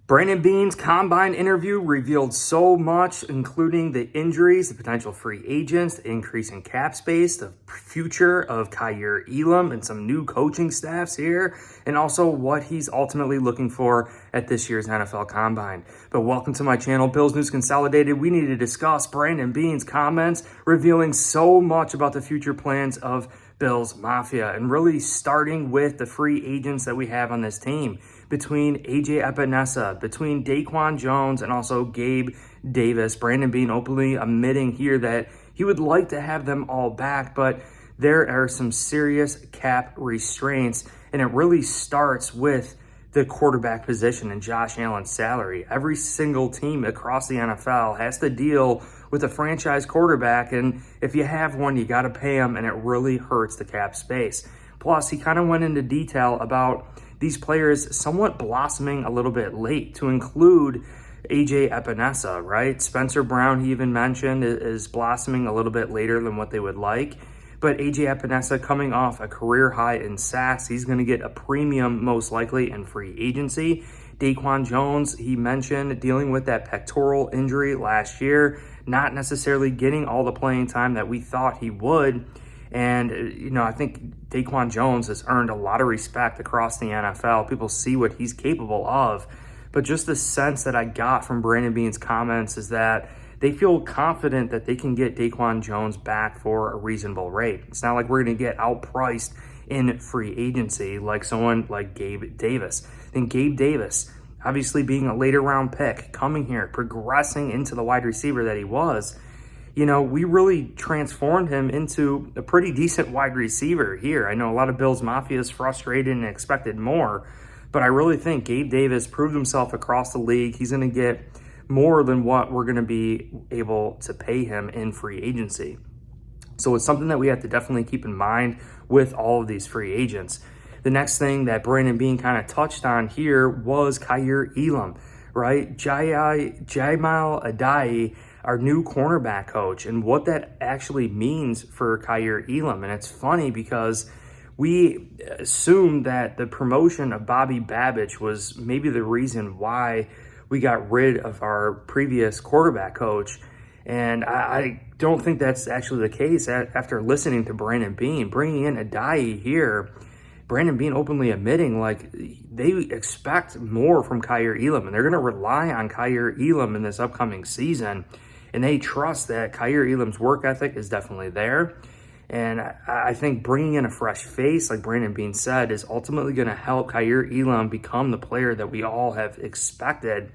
Brandon Beane's combine interview revealed so much, including the injuries, the potential free agents, the increase in cap space, the future of Kaiir Elam, and some new coaching staffs here, and also what he's ultimately looking for at this year's NFL Combine. But welcome to my channel, Bills News Consolidated. We need to discuss Brandon Beane's comments, revealing so much about the future plans of Bills Mafia, and really starting with the free agents that we have on this team. Between AJ Epinesa, between Daquan Jones, and also Gabe Davis. Brandon Beane openly admitting here that he would like to have them all back, but there are some serious cap restraints, and it really starts with the quarterback position and Josh Allen's salary. Every single team across the NFL has to deal with a franchise quarterback, and if you have one, you got to pay him, and it really hurts the cap space. Plus, he kind of went into detail about these players somewhat blossoming a little bit late, to include AJ Epinesa, right? Spencer Brown, he even mentioned, is blossoming a little bit later than what they would like. But AJ Epinesa coming off a career high in sacks, he's going to get a premium most likely in free agency. Daquan Jones, he mentioned dealing with that pectoral injury last year, not necessarily getting all the playing time that we thought he would. And, I think Daquan Jones has earned a lot of respect across the NFL. People see what he's capable of. But just the sense that I got from Brandon Beane's comments is that they feel confident that they can get Daquan Jones back for a reasonable rate. It's not like we're going to get outpriced in free agency like someone like Gabe Davis. And Gabe Davis, obviously being a later round pick, coming here, progressing into the wide receiver that he was, we really transformed him into a pretty decent wide receiver here. I know a lot of Bills Mafia is frustrated and expected more, but I really think Gabe Davis proved himself across the league. He's going to get more than what we're going to be able to pay him in free agency. So it's something that we have to definitely keep in mind with all of these free agents. The next thing that Brandon Beane kind of touched on here was Kaiir Elam, right? Jaimal Adai, our new cornerback coach, and what that actually means for Kaiir Elam. And it's funny because we assumed that the promotion of Bobby Babich was maybe the reason why we got rid of our previous quarterback coach. And I don't think that's actually the case. After listening to Brandon Beane, bringing in Adai here, Brandon Beane openly admitting like they expect more from Kaiir Elam, and they're going to rely on Kaiir Elam in this upcoming season. And they trust that Kaiir Elam's work ethic is definitely there. And I think bringing in a fresh face, like Brandon Beane said, is ultimately going to help Kaiir Elam become the player that we all have expected.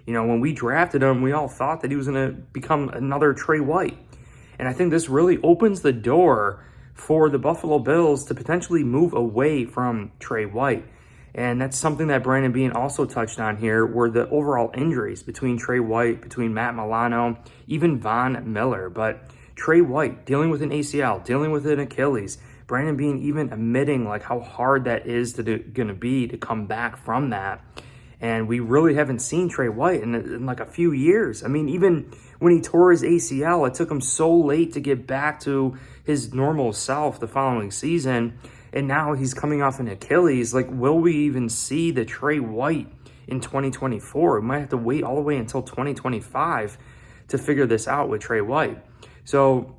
When we drafted him, we all thought that he was going to become another Trey White. And I think this really opens the door for the Buffalo Bills to potentially move away from Trey White. And that's something that Brandon Beane also touched on here, were the overall injuries between Trey White, between Matt Milano, even Von Miller. But Trey White dealing with an ACL, dealing with an Achilles, Brandon Beane even admitting like how hard that is going to be to come back from that. And we really haven't seen Trey White in like a few years. I mean, even when he tore his ACL, it took him so late to get back to his normal self the following season. And now he's coming off an Achilles. Like, will we even see the Trey White in 2024? We might have to wait all the way until 2025 to figure this out with Trey White. So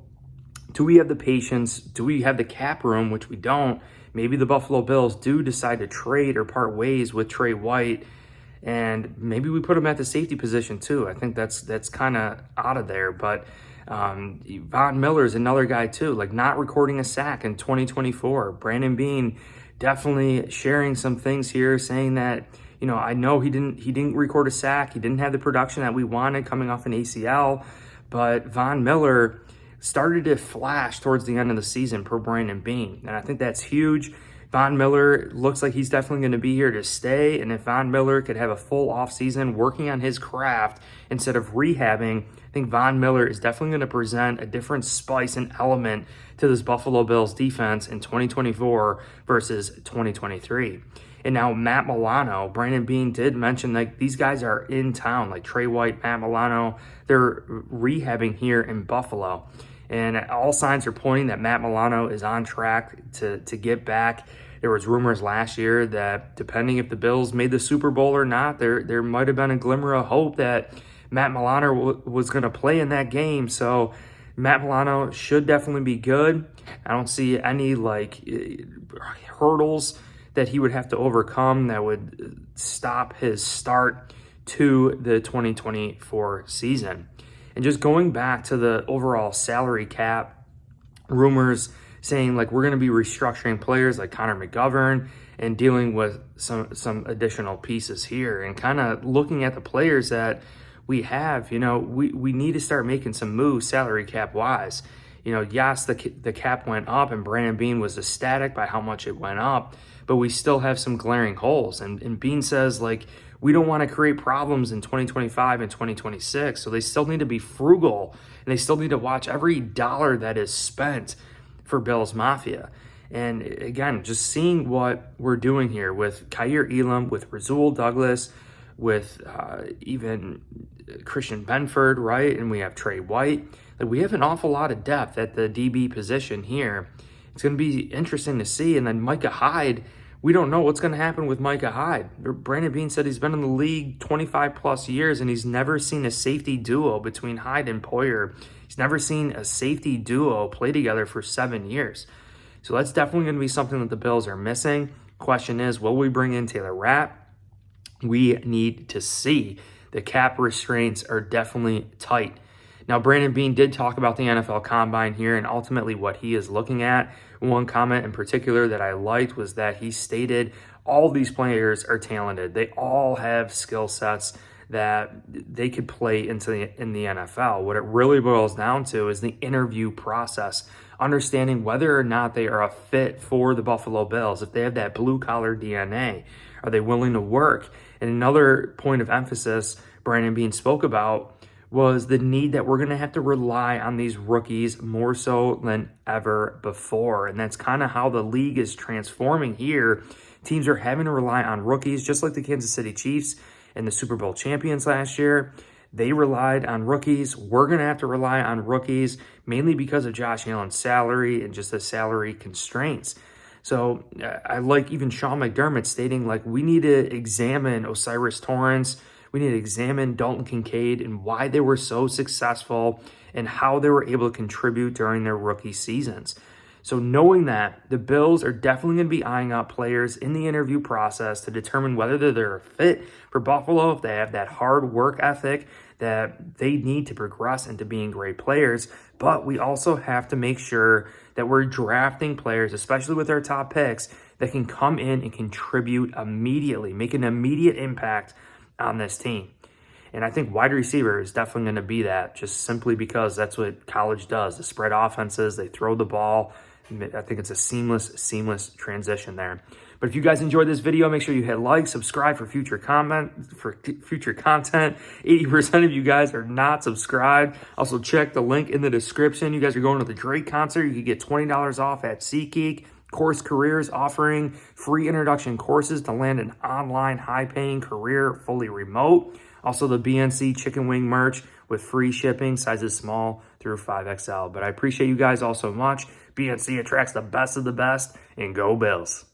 do we have the patience? Do we have the cap room, which we don't? Maybe the Buffalo Bills do decide to trade or part ways with Trey White, and maybe we put him at the safety position too. I think that's kind of out of there. But Von Miller is another guy too, like not recording a sack in 2024. Brandon Beane definitely sharing some things here, saying that, I know he didn't record a sack. He didn't have the production that we wanted coming off an ACL, but Von Miller started to flash towards the end of the season per Brandon Beane. And I think that's huge. Von Miller looks like he's definitely going to be here to stay. And if Von Miller could have a full offseason working on his craft instead of rehabbing, I think Von Miller is definitely going to present a different spice and element to this Buffalo Bills defense in 2024 versus 2023. And now Matt Milano, Brandon Beane did mention like these guys are in town, like Trey White, Matt Milano, they're rehabbing here in Buffalo. And all signs are pointing that Matt Milano is on track to get back There was rumors last year that depending if the Bills made the Super Bowl or not, there might have been a glimmer of hope that Matt Milano was going to play in that game. So Matt Milano should definitely be good. I don't see any hurdles that he would have to overcome that would stop his start to the 2024 season. And just going back to the overall salary cap, rumors saying we're going to be restructuring players like Connor McGovern and dealing with some additional pieces here, and kind of looking at the players that we have. We need to start making some moves salary cap wise. Yes, the cap went up and Brandon Beane was ecstatic by how much it went up, but we still have some glaring holes. And Beane says we don't want to create problems in 2025 and 2026. So they still need to be frugal, and they still need to watch every dollar that is spent for Bills Mafia. And again, just seeing what we're doing here with Kaiir Elam, with Rasul Douglas, with even Christian Benford, right? And we have Trey White. We have an awful lot of depth at the DB position here. It's going to be interesting to see. And then Micah Hyde, we don't know what's going to happen with Micah Hyde. Brandon Beane said he's been in the league 25 plus years and he's never seen a safety duo between Hyde and Poyer. He's never seen a safety duo play together for 7 years. So that's definitely going to be something that the Bills are missing. Question is, will we bring in Taylor Rapp? We need to see. The cap restraints are definitely tight. Now, Brandon Beane did talk about the NFL Combine here and ultimately what he is looking at. One comment in particular that I liked was that he stated all these players are talented. They all have skill sets that they could play in the NFL. What it really boils down to is the interview process, understanding whether or not they are a fit for the Buffalo Bills. If they have that blue-collar DNA, are they willing to work? And another point of emphasis Brandon Beane spoke about was the need that we're going to have to rely on these rookies more so than ever before. And that's kind of how the league is transforming here. Teams are having to rely on rookies, just like the Kansas City Chiefs and the Super Bowl champions last year. They relied on rookies. We're going to have to rely on rookies, mainly because of Josh Allen's salary and just the salary constraints. So I like even Sean McDermott stating we need to examine Osiris Torrance. We need to examine Dalton Kincaid and why they were so successful and how they were able to contribute during their rookie seasons. So knowing that, the Bills are definitely going to be eyeing out players in the interview process to determine whether they're a fit for Buffalo, if they have that hard work ethic that they need to progress into being great players. But we also have to make sure that we're drafting players, especially with our top picks, that can come in and contribute immediately, make an immediate impact on this team. And I think wide receiver is definitely going to be that, just simply because that's what college does. The spread offenses, they throw the ball. I think it's a seamless transition there. But if you guys enjoyed this video, make sure you hit like, subscribe for future content. 80% of you guys are not subscribed. Also, check the link in the description. You guys are going to the Drake concert. You can get $20 off at SeatGeek. Course Careers offering free introduction courses to land an online high-paying career fully remote. Also, the BNC chicken wing merch with free shipping, sizes small through 5XL. But I appreciate you guys all so much. BNC attracts the best of the best, and go Bills.